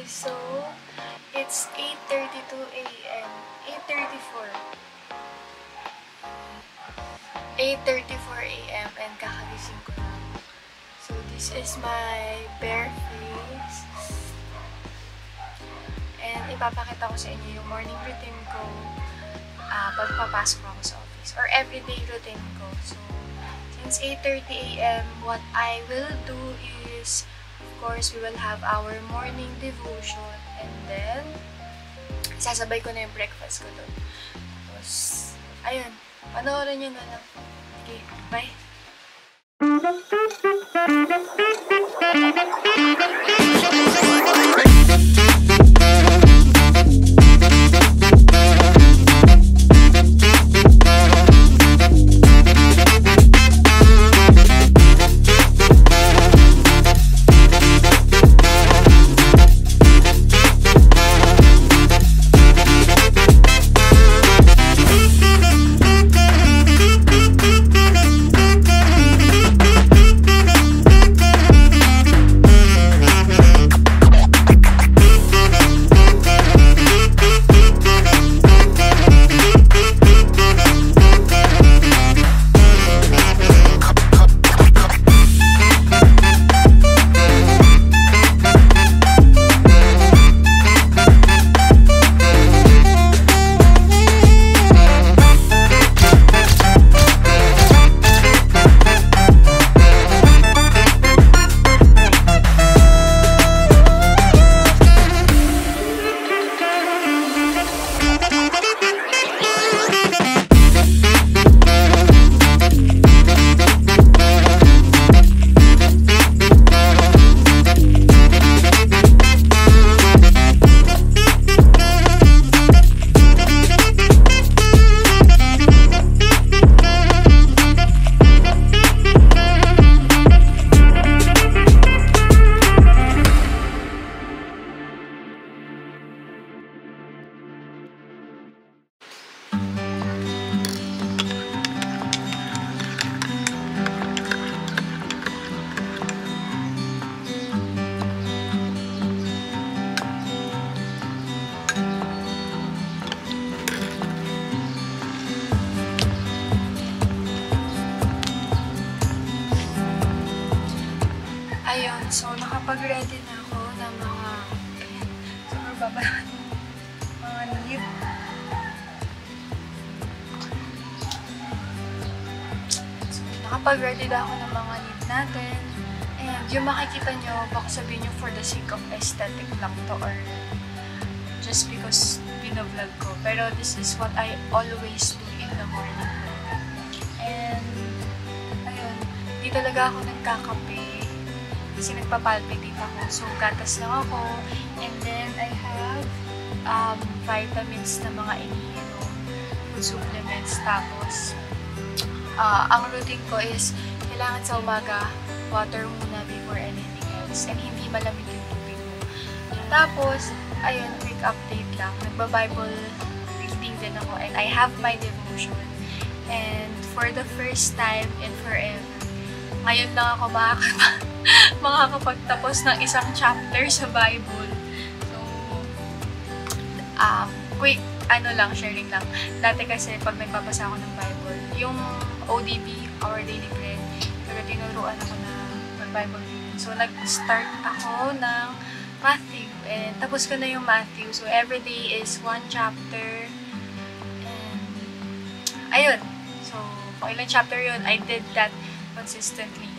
guys, so it's 8:32 a.m. 8:34 a.m. and kakagising ko lang. So this is my bare face. And ipapakita ko sa inyo yung morning routine ko pag papasok ako sa office or everyday routine ko. So since 8:30 a.m. what I will do is, of course, we will have our morning devotion and then sasabay ko na yung breakfast ko doon. Tapos, ayun, panoorin nyo na lang. Okay, bye! Ayun, so nakapag-ready na ako ng mga mga leaf. So, nakapag-ready na ako ng mga leaf natin. And yung makikita nyo, baka sabihin nyo for the sake of aesthetic lang to or just because binablog ko. Pero this is what I always do in the morning. And ayun, di talaga ako nagkakape. Kasi nagpapalpitate ako. So, gatas lang ako. And then, I have vitamins na mga iniinom, food supplements. Tapos, ang routine ko is, kailangan sa umaga, water muna before anything else. And hindi malamig yung tubig mo. Tapos, ayun, quick update lang. Nagba-Bible reading din ako. And I have my devotion. And for the first time in forever, ngayon lang ako makakapagtapos ng isang chapter sa Bible. So, quick, sharing lang. Dati kasi, pag nagbabasa ako ng Bible, yung ODB, Our Daily Bread, pero tinuruan ako na mag-Bible reading. So, nag-start ako ng Matthew. And tapos ko na yung Matthew. So, everyday is one chapter. And, ayun. So, kung ilang chapter yun, I did that consistently.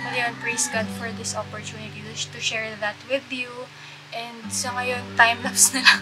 So yun, praise God for this opportunity to share that with you. And so ngayon, time-lapse na lang.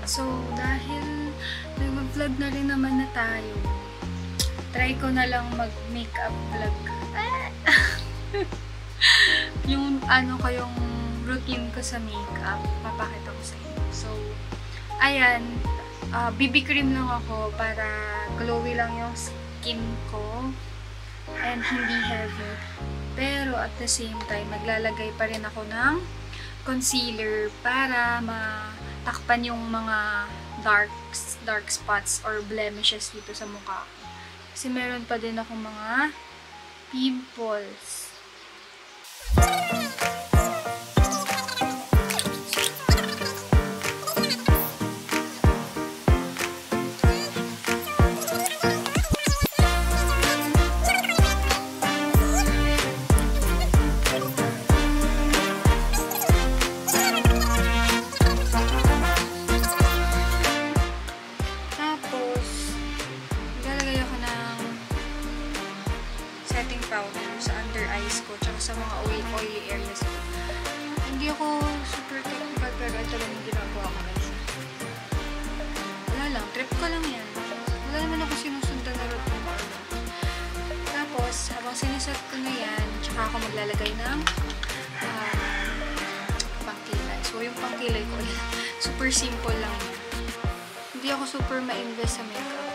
So, dahil nag-vlog na rin naman na tayo, try ko na lang mag-makeup vlog. Yung yung routine ko sa makeup, papakita ko sa inyo. So, ayan, BB cream lang ako para glowy lang yung skin ko and hindi heavy. Pero at the same time, maglalagay pa rin ako ng concealer para matakpan yung mga dark spots or blemishes dito sa mukha ko. Kasi meron pa din akong mga pimples. Setting powder sa under eyes ko tsaka sa mga oily areas ko. Hindi ako super technical pero ito lang yung ginagawa ko guys. Wala lang, trip ko lang yan. Wala naman ako sinusundan na routine ko. Tapos, habang sinisot ko na yan, tsaka ako maglalagay ng pangkilay. So, yung pangkilay ko, super simple lang yan. Hindi ako super ma-invest sa makeup.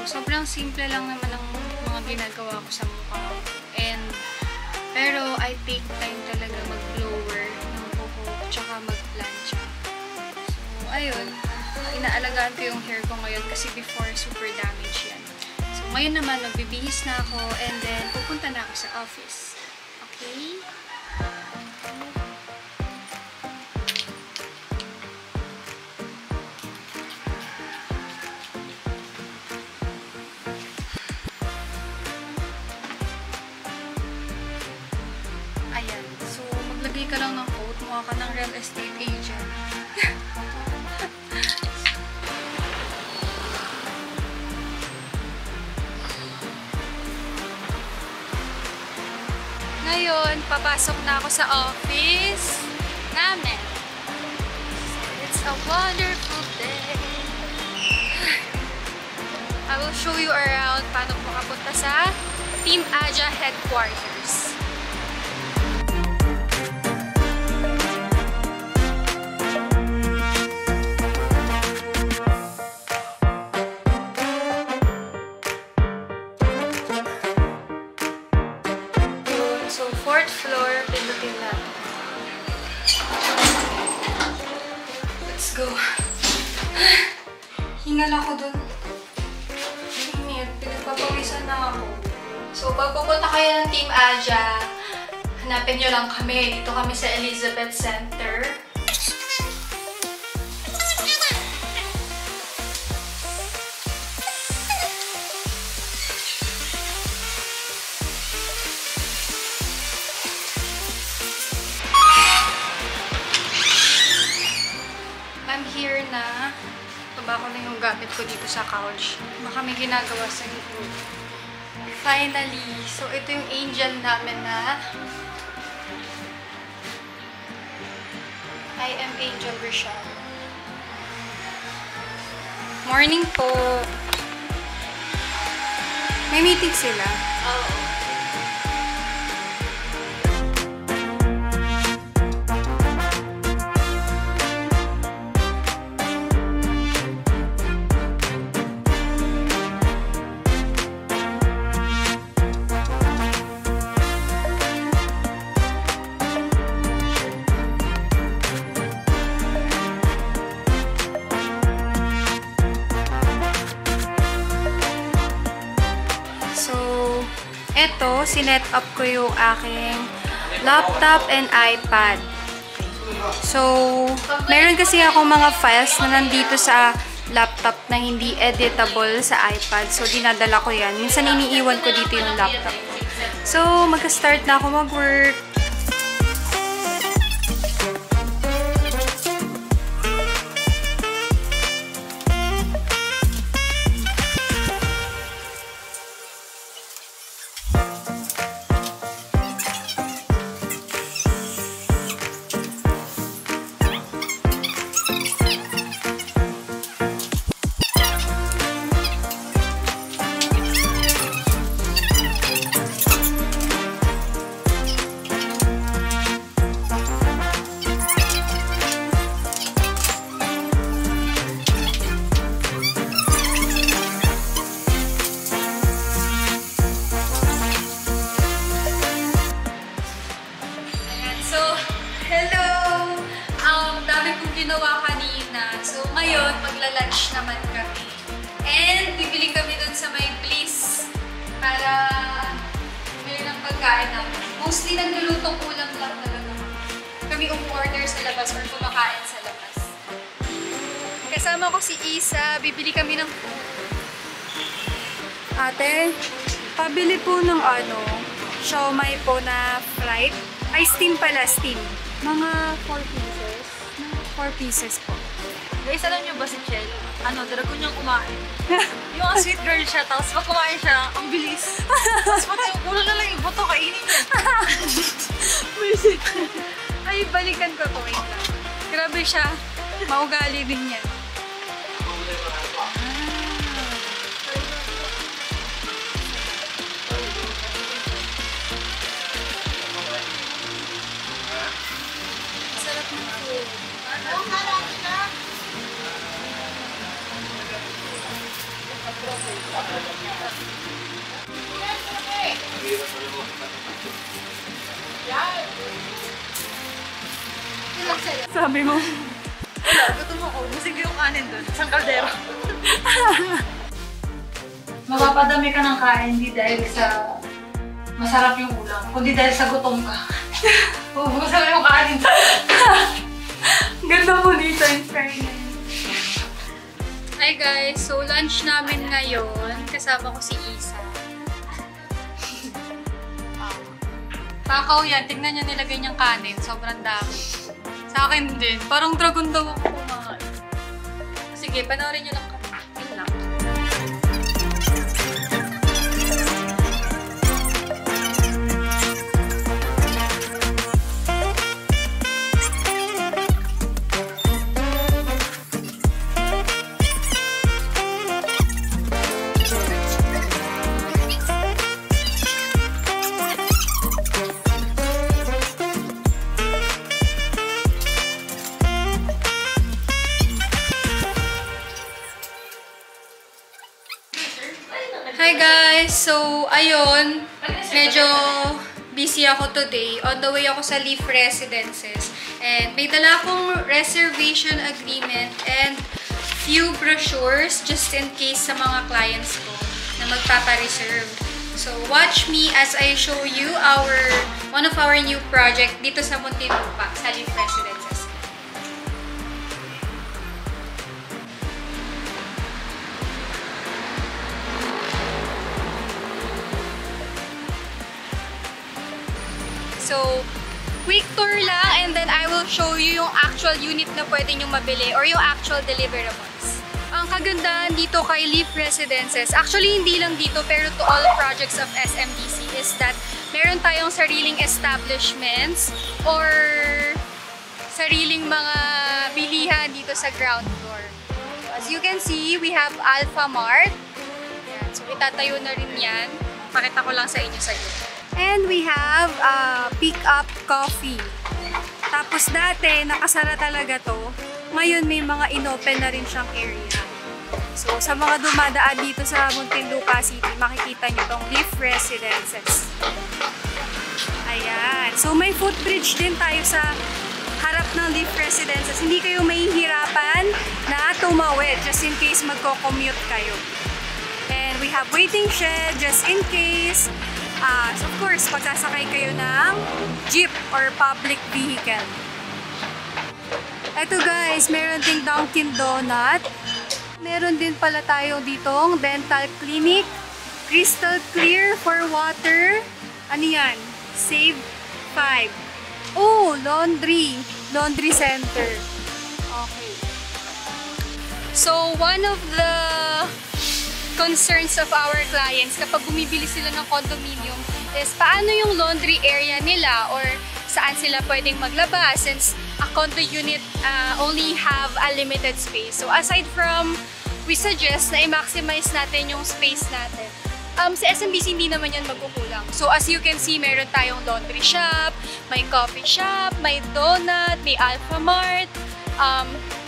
Sobrang simple lang naman ang mga ginagawa ko sa mukha ko. Pero I take time talaga mag-blower ng buhok tsaka mag-plancha. So, ayun. Inaalagaan ko yung hair ko ngayon kasi before super damage yan. So, ngayon naman magbibihis na ako and then pupunta na ako sa office. Okay? Maglagay ka lang ng coat, mukha ka ng real estate agent. Ngayon, papasok na ako sa office namin. It's a wonderful day. I will show you around paano makapunta sa Team Aja headquarters. So, 4th floor, pindutin natin. Let's go. Hingal ako dun. Init, pinagpapawisan na ako. So, pag pupunta kayo ng Team Aja, hanapin nyo lang kami. Dito kami sa Elizabeth Center. here na baba ko na yung gamit ko dito sa couch. Baka may ginagawa sa YouTube. Finally, so ito yung angel namin na I am Angel Rochelle. Morning po. May meeting sila? Oo. Eto, sinet up ko yung aking laptop and iPad. So, meron kasi ako mga files na nandito sa laptop na hindi editable sa iPad. So, dinadala ko yan. Minsan iniiwan ko dito yung laptop. So, magka-start na ako mag-work. Ginawa kanina. So, ngayon, magla-lunch naman kami. And, bibili kami dun sa may Bliss para bumili ng pagkain namin. Mostly, naglulutong ulam lang talaga kami umorder sa labas or kumakain sa labas. Kasama ko si Isa. Bibili kami ng food. Ate, pabili po ng siomai po na fried. Ay, steam pala, steam. Mga 4 pieces. 4 pieces po. Guys, alam niyo ba si Chel? Dragon niyang kumain. Yung sweet girl siya, tapos pag kumain siya, ang bilis. Tapos pati yung ulo na lang yung buto, kainin niya. Ay, balikan ko po. Grabe siya. Maugali din yan. Sarap ng food. Sabi mo? Wala, gutom ako. Musig yung kanin dun. Isang kaldero. Mapapadami ka ng kain, hindi dahil sa masarap yung ulam, kundi dahil sa gutom ka. Masarap yung kanin. Ganda po dito in fairness. Hi guys, so lunch namin ngayon. Kasama ko si Isa. Takaw yan. Tignan niya nilagay niyang kanin. Sobrang dami. Sa akin din. Parang dragon daw ako kumain. Sige, panoorin niyo lang kami. Yun lang. Hi guys! So, ayun, medyo busy ako today. On the way ako sa Leaf Residences. And may dala akong reservation agreement and few brochures just in case sa mga clients ko na magpapa-reserve. So, watch me as I show you one of our new project dito sa Muntinlupa, sa Leaf Residences. So, quick tour lang and then I will show you yung actual unit na pwede nyo mabili or yung actual deliverables. Ang kagandahan dito kay Leaf Residences, actually hindi lang dito pero to all projects of SMDC is that meron tayong sariling establishments or sariling mga bilihan dito sa ground floor. So, as you can see, we have Alpha Mart. Yan. So itatayo na rin yan. Pakita ko lang sa inyo sa iyo. And we have Pick Up Coffee. Tapos dati, nakasara talaga to. Ngayon may mga inopen na rin siyang area. So sa mga dumadaan dito sa Muntinlupa City, makikita nyo tong Leaf Residences. Ayan. So may footbridge din tayo sa harap ng Leaf Residences. Hindi kayo mahihirapan na tumawid just in case magko-commute kayo. And we have waiting shed just in case. So of course, pagsasakay kayo ng jeep or public vehicle. Ito guys, meron ding Dunkin Donut. Meron din pala tayo ditong dental clinic. Crystal clear for water. Ano yan? Save 5. Oh, laundry. Laundry center. Okay. So, one of the concerns of our clients kapag bumibili sila ng condominium is paano yung laundry area nila or saan sila pwedeng maglaba since a condo unit only have a limited space. So aside from we suggest na i-maximize natin yung space natin, sa SMBC hindi naman yan magkukulang. So as you can see, meron tayong laundry shop, may coffee shop, may donut, may Alpha Mart,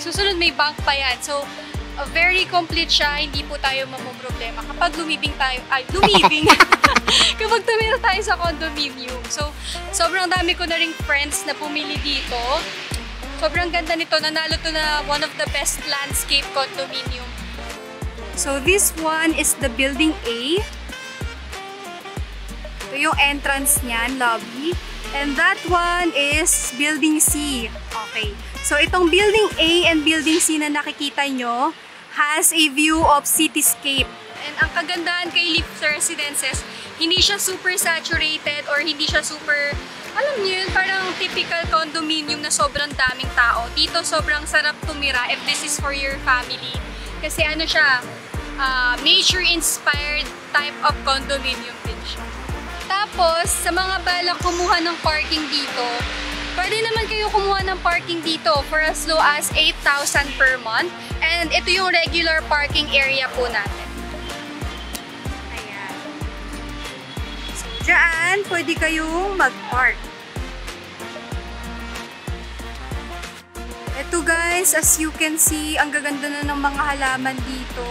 susunod may bank pa yan. So very complete siya, hindi po tayo mamumroblema kapag kapag tumira tayo sa condominium. So, sobrang dami ko na ring friends na pumili dito. Sobrang ganda nito, nanalo to na one of the best landscape condominium. So, this one is the building A. Ito yung entrance niyan, lobby. And that one is building C. Okay. So, itong building A and building C na nakikita nyo has a view of cityscape. And ang kagandahan kay Leaf Residences, hindi siya super saturated or hindi siya super, alam niyo yun, parang typical condominium na sobrang daming tao. Dito sobrang sarap tumira if this is for your family. Kasi ano siya, nature-inspired type of condominium din siya. Tapos, sa mga balak kumuha ng parking dito, pwede naman kayo kumuha ng parking dito for as low as 8,000 per month. And ito yung regular parking area po natin. Ayan. So, dyan, pwede kayong mag-park. Ito guys, as you can see, ang gaganda na ng mga halaman dito.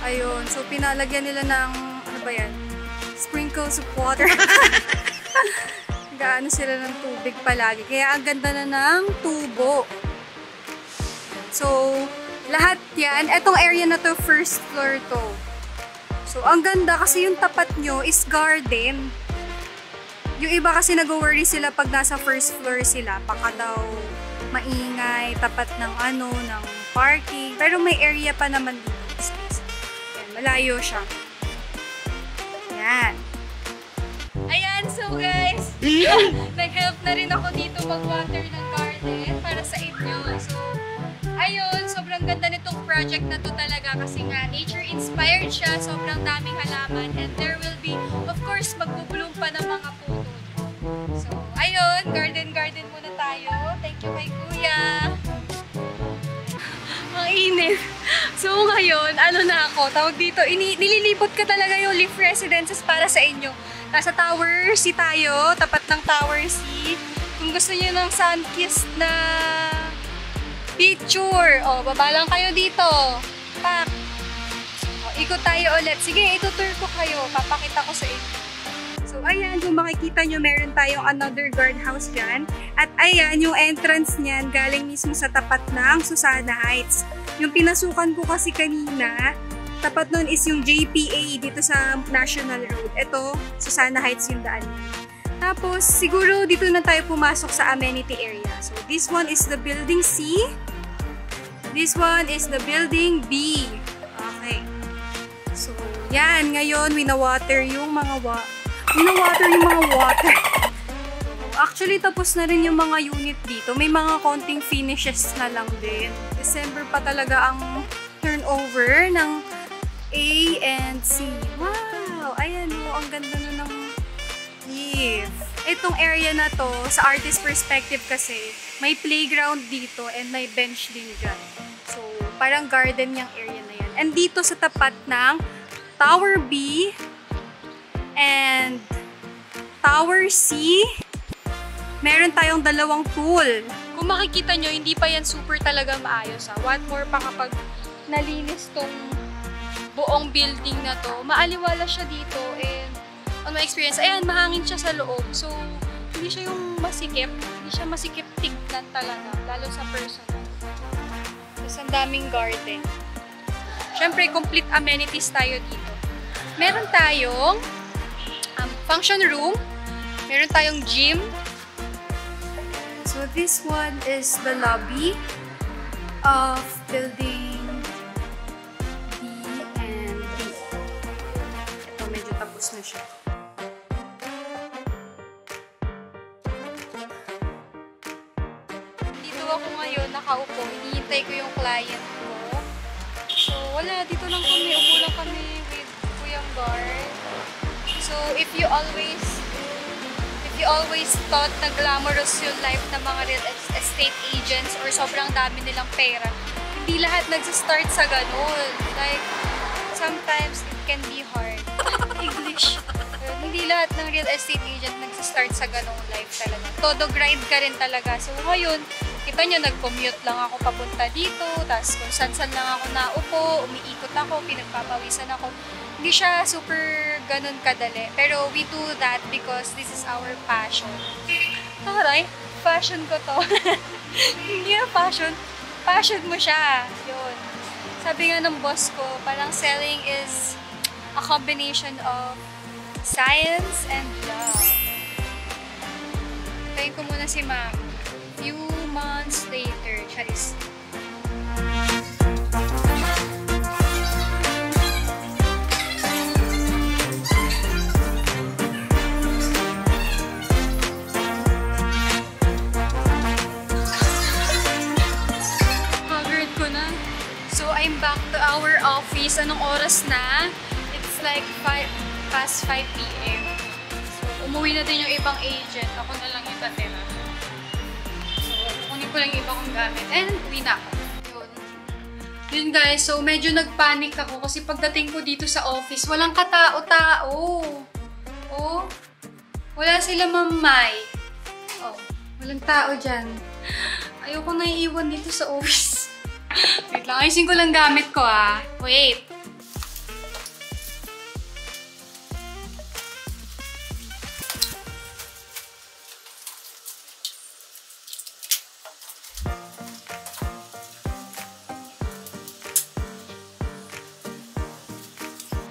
Ayun. So, pinalagyan nila ng, ano ba yan? Sprinkles of water. Gaano sila ng tubig palagi. Kaya ang ganda na ng tubo. So, lahat yan. Etong area na to, first floor to. So, ang ganda kasi yung tapat nyo is garden. Yung iba kasi nag-worry sila pag nasa first floor sila. Baka daw maingay, tapat ng ano, ng parking. Pero may area pa naman dito. Space. Yan, malayo siya. Yan. Ayan, so guys, nag-help na rin ako dito mag-water ng garden para sa inyo. So, ayun, sobrang ganda nitong project na to talaga kasi nga nature-inspired siya, sobrang daming halaman, and there will be, of course, magbubulong pa ng mga puno. So, ayun, garden muna tayo. Thank you kay Kuya. Ang init. So, ngayon, ano na ako, tawag dito, nililipot ka talaga yung Leaf Residences para sa inyo. Nasa Tower C tayo, tapat ng Tower C. Kung gusto niyo ng sun-kissed na picture, baba lang kayo dito. Pak! Ikot tayo ulit. Sige, itutur ko kayo. Papakita ko sa inyo. So, ayan, kung makikita nyo, meron tayong another guardhouse dyan. At ayan, yung entrance niyan galing mismo sa tapat ng Susana Heights. Yung pinasukan ko kasi kanina, tapat nun is yung JPA dito sa National Road. Ito, Susana Heights yung daan. Tapos, siguro dito na tayo pumasok sa amenity area. So, this one is the building C. This one is the building B. Okay. So, yan. Ngayon, winawater yung mga water. Actually, tapos na rin yung mga unit dito. May mga konting finishes na lang din. December pa talaga ang turnover ng A and C. Wow! Ayan o, ang ganda na ng leaf. Itong area na to, sa artist perspective kasi, may playground dito and may bench din dyan. So, parang garden yung area na yan. And dito sa tapat ng Tower B and Tower C, meron tayong dalawang pool. Kung makikita nyo, hindi pa yan super talaga maayos. What more pa kapag nalinis tong buong building na to. Maaliwala siya dito and on my experience, ayan, mahangin siya sa loob. So, hindi siya yung masikip. Hindi siya masikip tignan talaga, lalo sa personal. Tapos ang daming garden. Siyempre, complete amenities tayo dito. Meron tayong function room. Meron tayong gym. So this one is the lobby of building B and B. Ito, medyo tapos na siya. Dito ako ngayon, nakaupo. Hinihintay ko yung client ko. So wala, dito lang kami. Upo lang kami with Kuyang Guard. So if you always thought na glamorous yung life ng mga real estate agents or sobrang dami nilang pera, hindi lahat nagsistart sa ganun. Like, sometimes it can be hard. English. Hindi lahat ng real estate agent nagsistart sa ganung life talaga. Todo grind ka rin talaga. So ngayon, kita nyo, nag-commute lang ako papunta dito, tapos kung saan-saan lang ako naupo, umiikot ako, pinagpapawisan ako. Hindi siya super ganun kadali. Pero we do that because this is our passion. Taray, passion ko to. Hindi na passion. Passion mo siya. Yun. Sabi nga ng boss ko, parang selling is a combination of science and love. Tayin ko muna si ma'am. Few months later, charis. I'm back to our office. Anong oras na? It's like past 5 p.m. So, umuwi na din yung ibang agent. Ako na lang yung tatira. So, kunin ko lang yung iba kong gamit. And, uwi na ako. Yun guys, so medyo nagpanic ako kasi pagdating ko dito sa office, walang katao-tao. Oh, wala sila mamay. Oh, walang tao dyan. Ayoko na iiwan dito sa office. Wait lang, ayusin ko lang gamit ko ah. Wait.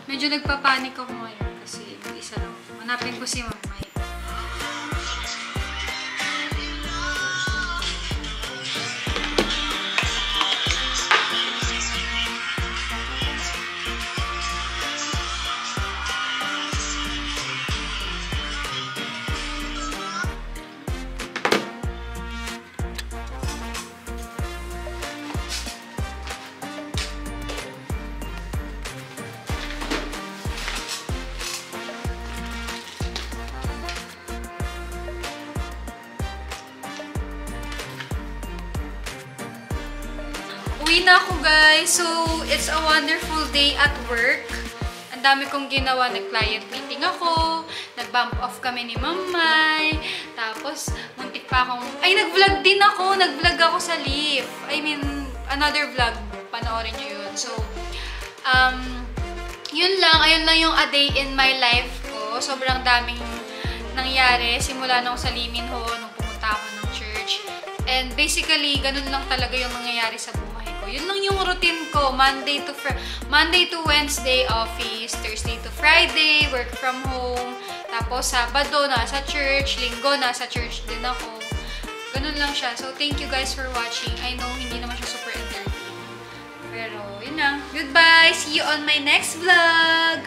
Medyo nagpapanik ako ngayon kasi isa lang. Hanapin ko si Mamay. Uwi na ako guys. So, it's a wonderful day at work. Ang dami kong ginawa. Nag-client meeting ako. Nag-bump off kami ni Mamay. Tapos, muntik pa akong... Ay, nag-vlog din ako. Nag-vlog ako sa Leaf. I mean, another vlog. Panoorin nyo yun. So, yun lang. Ayun lang yung a day in my life ko. Sobrang daming nangyari. Simula nung sa Liminho, nung pumunta ako ng church. And basically, ganun lang talaga yung nangyayari sa buhay. Yun lang yung routine ko. Monday to Wednesday, office. Thursday to Friday, work from home. Tapos, Sabado, nasa church. Linggo, nasa church din ako. Ganun lang siya. So, thank you guys for watching. I know, hindi naman siya super entertaining. Pero, yun lang. Goodbye! See you on my next vlog!